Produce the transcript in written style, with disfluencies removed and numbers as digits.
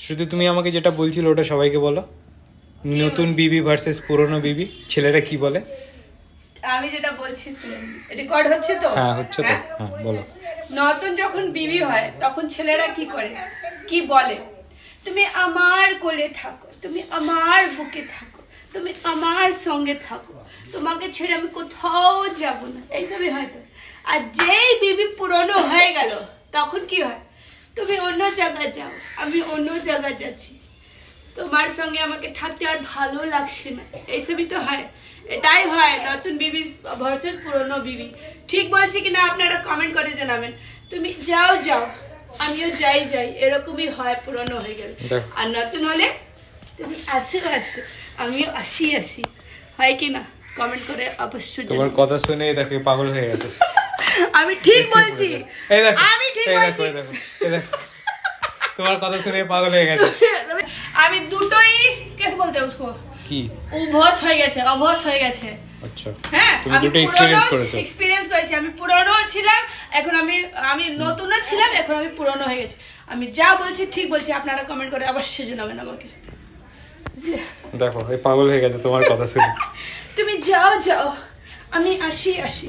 শুধু তুমি আমাকে যেটা বলছিলে ওটা সবাইকে বলো। নতুন বিবি ভার্সেস পুরনো বিবি, ছেলেরা কি বলে? আমি যেটা বলছি শুনুন, রেকর্ড হচ্ছে তো? হ্যাঁ হচ্ছে তো, হ্যাঁ বলো। নতুন যখন বিবি হয় তখন ছেলেরা কি করে, কি বলে? তুমি আমার কোলে থাকো, তুমি আমার বুকে থাকো, তুমি আমার সঙ্গে থাকো, তোমাকে ছেড়ে আমি কোথাও যাব না, এইসবই হয়তো। আর যেই বিবি পুরনো হয়ে গেল তখন কি হয়? তুমি অন্য জায়গায় যাও, আমি অন্য জায়গায় যাচ্ছি, তোমার সঙ্গে আমাকে থাকতে আর ভালো লাগছে না, এইসবই তো হয়। এটাই হয় নতুন বিবি ভার্সেস পুরনো বিবি। ঠিক বলছি কিনা আপনারা কমেন্ট করে জানাবেন। তুমি যাও যাও, আমিও যাই যাই, এরকমই হয় পুরনো হয়ে গেলে। আর নতুন হলে তুমি আসো আসো, আমিও আসি আসি, হয় কি না? কমেন্ট করে অবশ্যই তোমার জানাবেন। কথা শুনে দেখো পাগল হয়ে গেছে। আমি ঠিক বলছি, এই দেখো, আমি ঠিক এই দেখো, বলছি। এই দেখো, এই দেখো। তোমার কথা শুনে পাগল হয়ে গেছে। আমি দুটোই কেস বলতে উসকো কি? অভ্যাস হয়ে গেছে, অভ্যাস হয়ে গেছে। আচ্ছা, হ্যাঁ, তুমি আমি দুটো এক্সপেরিয়েন্স করেছো। এক্সপেরিয়েন্স করেছি। আমি পুরনো ছিলাম, এখন আমি নতুনও ছিলাম, এখন আমি পুরনো হয়ে গেছি। আমি যা বলছি ঠিক বলছি, আপনারা কমেন্ট করে অবশ্যই জানাবেন আমাকে, বুঝলে? দেখো এই পাগল হয়ে গেছে তোমার কথা শুনে। তুমি যাও যাও, আমি আসি আসি।